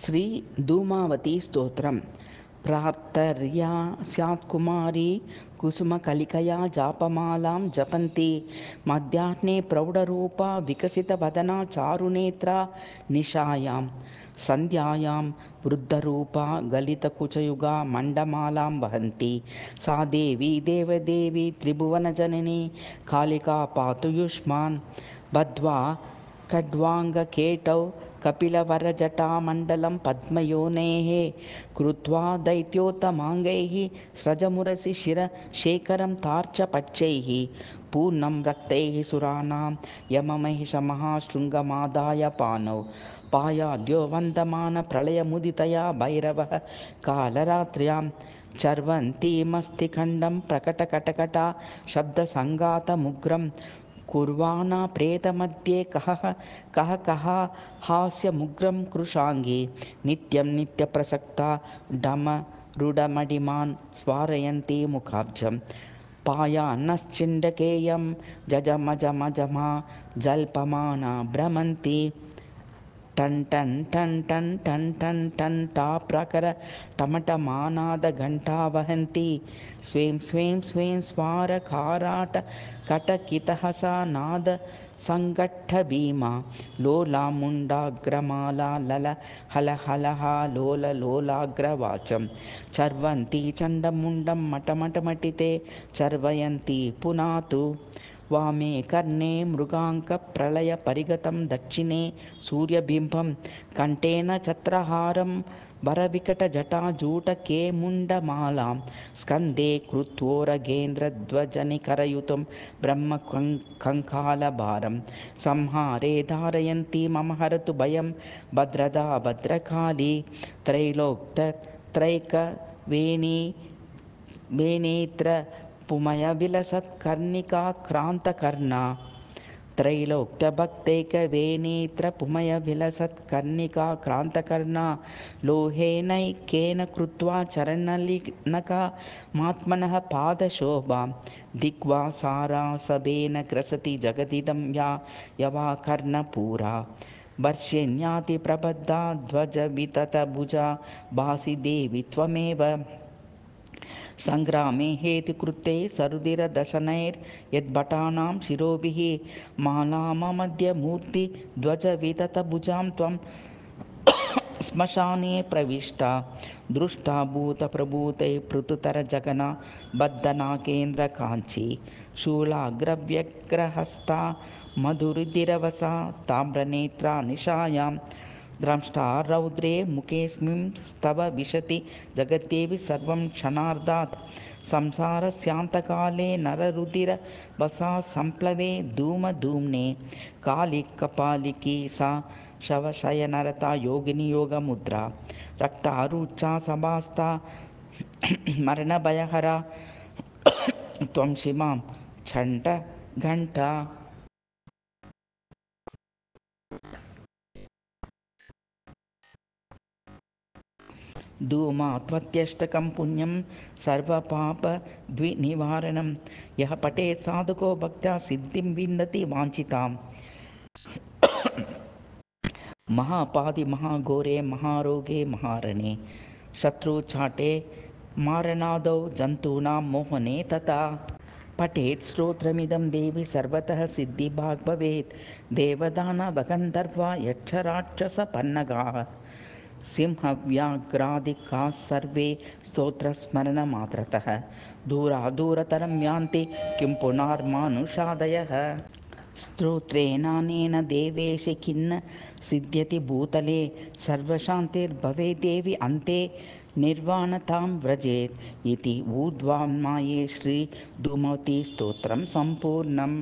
శ్రీ ధూమావతి స్తోత్రం. ప్రాతర్యా స్యాత్కుమారీ కుసుమకలికయా జాపమాలాం జపంతి మధ్యాహ్నే ప్రౌఢరూపా వికసితవదనా చారునేత్రా నిశాయాం సంధ్యాయాం వృద్ధరూపా గలితకుచయుగా మండమాలాం వహంతి సా దేవీ దేవదేవి త్రిభువనజననీ కాళికా పాతు యుష్మాన్ బద్ధ్వా ఖడ్వాంగకేటౌ కపిలవరజటామండలం పద్మయోనేః కృత్వా దైత్యోత్తమాంగైః స్రజమురసి శిరశేఖరం తార్చపచ్చైః పూర్ణం రక్తైః సురాణాం యమమహిషమహాశృంగమాదాయ పానౌ పాయాద్యో వందమాన ప్రళయముదితయా భైరవः కాలరాత్ర్యాం చర్వంतीमस्तिखण्डं प्रकटकटकटा शब्दसङ्गातमुग्रं कुर्वाणा प्रेतमध्ये कः हास्यमुग्रं कृशाङ्गी नित्यं नित्यप्रसक्ता डमरुडमडिमान् स्वारयन्ती मुखाब्जं पायान्नश्चिण्डकेयं जजमजमजमा जल्पमाना भ्रमन्ति ton ton ton ton ton ton ton टा प्रकर टमटमानादघण्टा वहन्ति स्वें स्वें स्वें स्वारकाराट कटकितहसा नाद सङ्गट्टभीमा लोलामुण्डाग्रमाला लल हलहलहा लोललोलाग्रवाचं चर्वन्ति चण्डमुण्डं मटमटमटिते चर्वयन्ति पुनातु वामे कर्णे मृगाङ्कप्रलयपरिगतं दक्षिणे सूर्यबिम्बं कण्ठेन छत्रहारं वरविकटजटाजूटकेमुण्डमालां स्कन्धे कृत्वोरगेन्द्रध्वजनिकरयुतं ब्रह्मकङ्कालभारं संहारे धारयन्ति मम हरतु भयं भद्रदा भद्रकाली त्रैलोक्यत्रैकवेणीत्र पुमयविलसत्कर्णिकाक्रान्तकर्णा त्रैलोक्यभक्तैकवेणीत्रपुमयविलसत्कर्णिकाक्रान्तकर्णा लोहेनैकेन कृत्वा चरणलिनकामात्मनः पादशोभां दिग्वासारासभेन ग्रसति जगदिदं या यवाकर्णपूरा वर्षिण्याति प्रबद्धा ध्वजविततभुजा भासि देवि त्वमेव संग्रामे हेतुकृते सरुदिरदशनैर्यद्भटानां शिरोभिः मालाममध्यमूर्ति ध्वजविततभुजां त्वं श्मशाने प्रविष्टा दृष्टा भूतप्रभूते पृथुतरजगना बद्धनाकेन्द्रकाञ्ची शूलाग्रव्यग्रहस्ता मधुरुधिरवसा ताम्रनेत्रा निशायां द्रष्टा रौद्रे मुखेऽस्मिं स्तव विशति जगद्देवि सर्वं क्षणार्धात् संसारस्यान्तकाले नररुधिरवसा संप्लवे धूमधूम्ने कालिकपालिकी सा शवशयनरता योगिनी योगमुद्रा रक्तारुचा सभास्ता मरणभयहरा त्वं शिवां छण्डघण्टा धूमा त्वत्यष्टकं पुण्यं सर्वपापद्विनिवारणं यः पठेत् साधुको भक्त्या सिद्धिं विन्दति वाञ्छितां महापादि महाघोरे महारोगे महारणे शत्रुचाटे मारणादौ जन्तूनां मोहने तथा पठेत् स्तोत्रमिदं देवी सर्वतः सिद्धिभाग् भवेत् देवदानवगन्धर्वा यक्षराक्षसपन्नगाः सिंहव्याघ्रादिकाः सर्वे स्तोत्रस्मरणमात्रतः दूरादूरतरं यान्ति किं पुनर्मानुषादयः स्तोत्रेणानेन देवेश खिन्न सिद्ध्यति भूतले सर्वशान्तिर्भवेदेवि अन्ते निर्वाणतां व्रजेत् इति ऊर्ध्वान्माये श्री धूमवती स्तोत्रं सम्पूर्णम्।